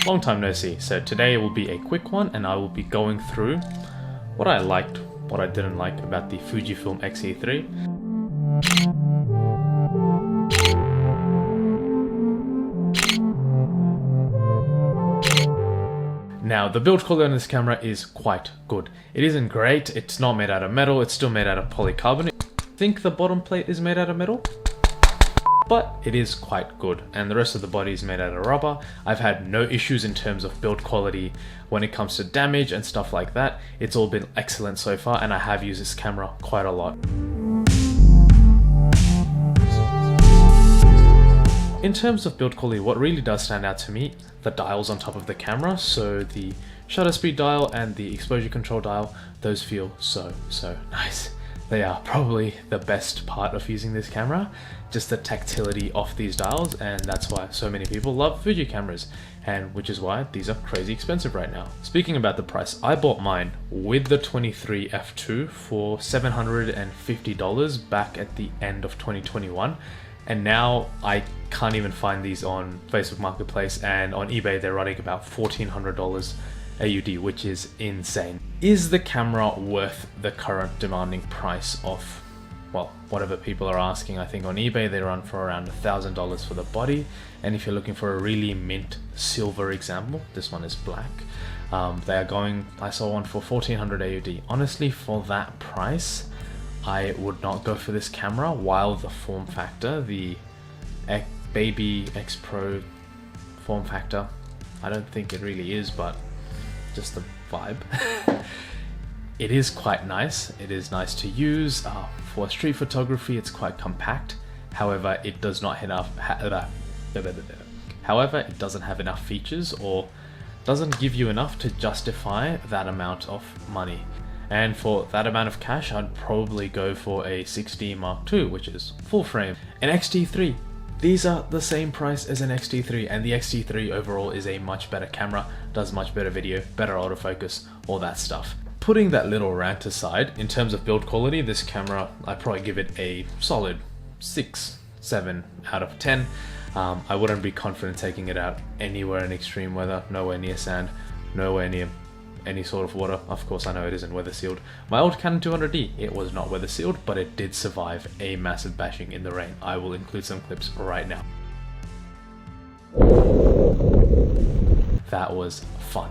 Long time no see. So today will be a quick one and I will be going through what I liked, what I didn't like about the Fujifilm x-e3. Now, the build quality on this camera is quite good. It isn't great, it's not made out of metal, it's still made out of polycarbonate. I think the bottom plate is made out of metal, but it is quite good, and the rest of the body is made out of rubber. I've had no issues in terms of build quality when it comes to damage and stuff like that. It's all been excellent so far, and I have used this camera quite a lot. In terms of build quality, what really does stand out to me, the dials on top of the camera. So the shutter speed dial and the exposure control dial, those feel so nice. They are probably the best part of using this camera, just the tactility of these dials, and that's why so many people love Fuji cameras, and which is why these are crazy expensive right now. Speaking about the price, I bought mine with the 23 f2 for $750 back at the end of 2021, and now I can't even find these on Facebook Marketplace, and on eBay they're running about $1,400 AUD, which is insane. Is the camera worth the current demanding price of, well, whatever people are asking? I think on eBay they run for around $1,000 for the body, and if you're looking for a really mint silver example, this one is black, they are going, I saw one for 1400 AUD. Honestly, for that price, I would not go for this camera, while the form factor, the Baby X Pro form factor, I don't think it really is, but just the vibe. It is quite nice. It is nice to use. For street photography, it's quite compact. However, it does not however, it doesn't have enough features, or doesn't give you enough to justify that amount of money. And for that amount of cash, I'd probably go for a 6D Mark II, which is full frame. An X-T3. These are the same price as an X-T3, and the X-T3 overall is a much better camera, does much better video, better autofocus, all that stuff. Putting that little rant aside, in terms of build quality, this camera, I'd probably give it a solid 6, 7 out of 10. I wouldn't be confident taking it out anywhere in extreme weather, nowhere near sand, nowhere near any sort of water. Of course, I know it isn't weather sealed. My old Canon 200D, it was not weather sealed, but it did survive a massive bashing in the rain. I will include some clips right now. That was fun.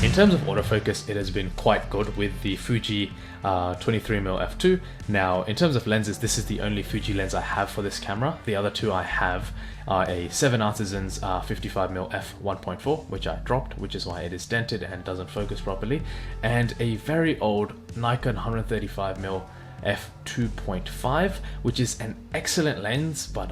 In terms of autofocus, it has been quite good with the Fuji 23mm f2. Now, in terms of lenses, this is the only Fuji lens I have for this camera. The other two I have are a 7 Artisans 55mm f1.4, which I dropped, which is why it is dented and doesn't focus properly, and a very old Nikon 135mm f2.5, which is an excellent lens, but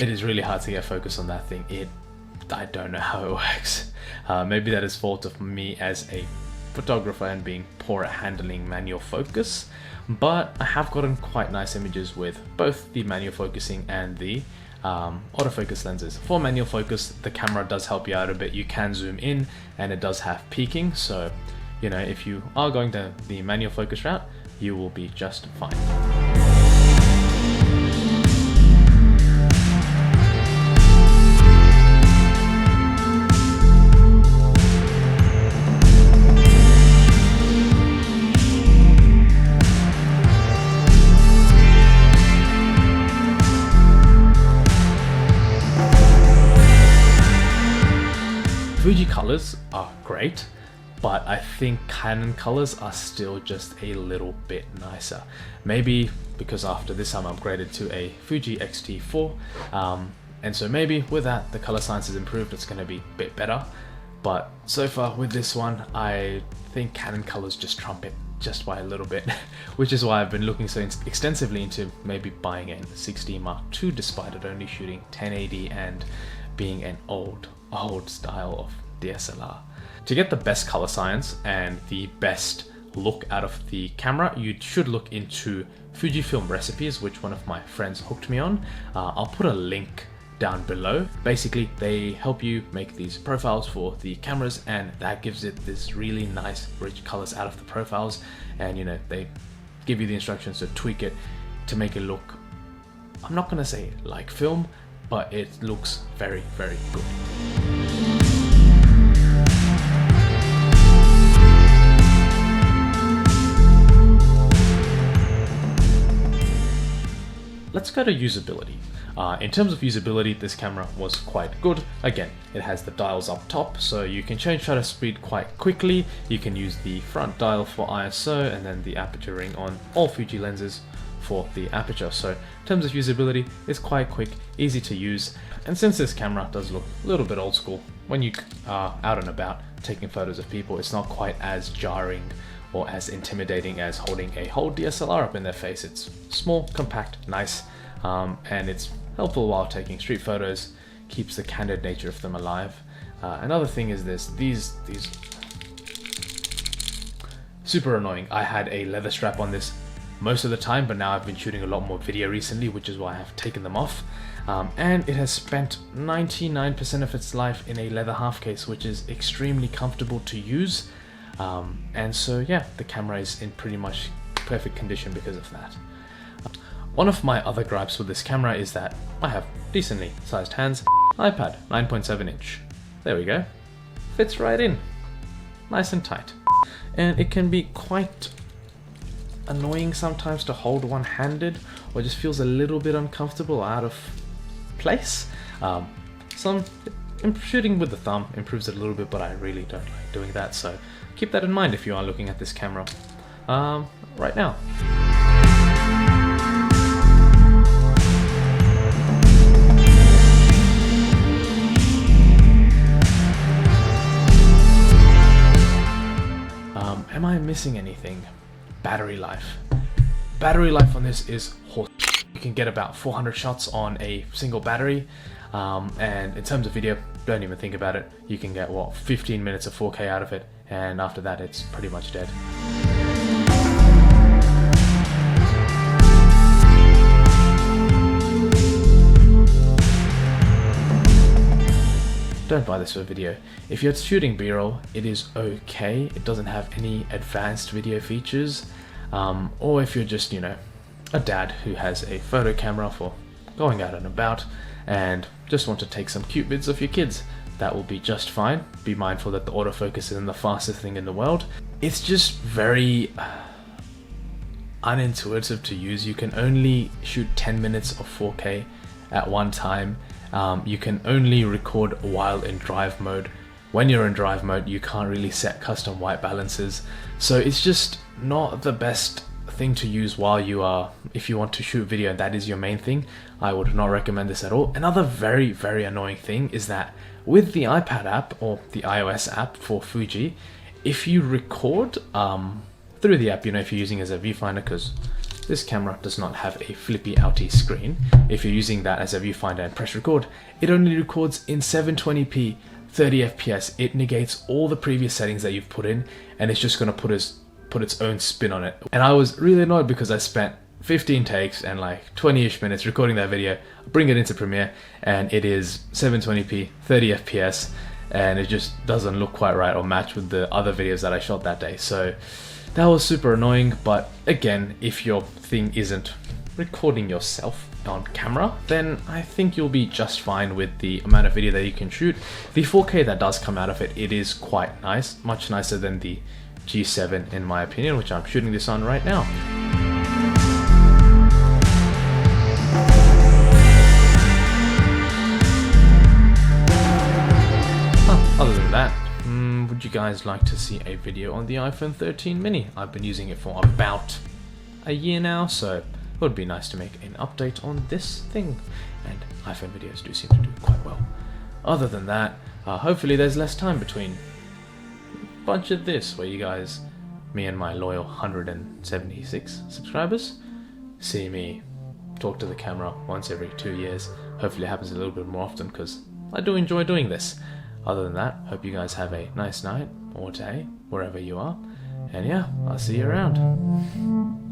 it is really hard to get focus on that thing. I don't know how it works. Maybe that is fault of me as a photographer and being poor at handling manual focus, but I have gotten quite nice images with both the manual focusing and the autofocus lenses. For manual focus, the camera does help you out a bit. You can zoom in and it does have peaking, so you know, if you are going down the manual focus route, you will be just fine. Fuji colors are great, but I think Canon colors are still just a little bit nicer. Maybe because after this I'm upgraded to a Fuji X-T4, and so maybe with that the color science has improved, it's going to be a bit better. But so far with this one, I think Canon colors just trump it just by a little bit, which is why I've been looking so extensively into maybe buying a 6D Mark II, despite it only shooting 1080 and being an old style of DSLR. To get the best color science and the best look out of the camera, you should look into Fujifilm recipes, which one of my friends hooked me on. I'll put a link down below. Basically, they help you make these profiles for the cameras, and that gives it this really nice rich colors out of the profiles. And you know, they give you the instructions to tweak it to make it look, I'm not gonna say like film, but it looks very, very good. Let's go to usability. In terms of usability, this camera was quite good. Again, it has the dials up top, so you can change shutter speed quite quickly. You can use the front dial for ISO and then the aperture ring on all Fuji lenses for the aperture. So in terms of usability, it's quite quick, easy to use. And since this camera does look a little bit old school, when you are out and about taking photos of people, it's not quite as jarring or as intimidating as holding a whole DSLR up in their face. It's small, compact, nice, and it's helpful while taking street photos, keeps the candid nature of them alive. Another thing is these super annoying. I had a leather strap on this most of the time, but now I've been shooting a lot more video recently, which is why I have taken them off. And it has spent 99% of its life in a leather half case, which is extremely comfortable to use. And so yeah, the camera is in pretty much perfect condition because of that. One of my other gripes with this camera is that I have decently sized hands. iPad, 9.7 inch. There we go. Fits right in. Nice and tight. And it can be quite annoying sometimes to hold one-handed, or just feels a little bit uncomfortable, out of place. Shooting with the thumb improves it a little bit, but I really don't like doing that, so keep that in mind if you are looking at this camera right now. Am I missing anything? Battery life. Battery life on this is horse. You can get about 400 shots on a single battery, and in terms of video, don't even think about it. You can get, what, 15 minutes of 4K out of it, and after that it's pretty much dead. Don't buy this for video. If you're shooting B-roll, it is okay. It doesn't have any advanced video features. Or if you're just, you know, a dad who has a photo camera for going out and about and just want to take some cute vids of your kids, that will be just fine. Be mindful that the autofocus isn't the fastest thing in the world. It's just very unintuitive to use. You can only shoot 10 minutes of 4K at one time. You can only record while in drive mode. When you're in drive mode, you can't really set custom white balances. So it's just not the best thing to use while you are, if you want to shoot video and that is your main thing. I would not recommend this at all. Another very, very annoying thing is that with the iPad app or the iOS app for Fuji, if you record through the app, you know, if you're using it as a viewfinder, because this camera does not have a flippy outie screen. If you're using that as a viewfinder and press record, it only records in 720p, 30 FPS. It negates all the previous settings that you've put in, and it's just going to put its own spin on it. And I was really annoyed because I spent 15 takes and like 20-ish minutes recording that video, bring it into Premiere, and it is 720p, 30 FPS, and it just doesn't look quite right or match with the other videos that I shot that day. So that was super annoying. But again, if your thing isn't recording yourself on camera, then I think you'll be just fine with the amount of video that you can shoot. The 4K that does come out of it, it is quite nice, much nicer than the G7 in my opinion, which I'm shooting this on right now. Other than that, would you guys like to see a video on the iPhone 13 mini? I've been using it for about a year now, so it would be nice to make an update on this thing, and iPhone videos do seem to do quite well. Other than that, hopefully there's less time between a bunch of this, where you guys, me and my loyal 176 subscribers, see me talk to the camera once every 2 years. Hopefully it happens a little bit more often, because I do enjoy doing this. Other than that, hope you guys have a nice night or day, wherever you are. And yeah, I'll see you around.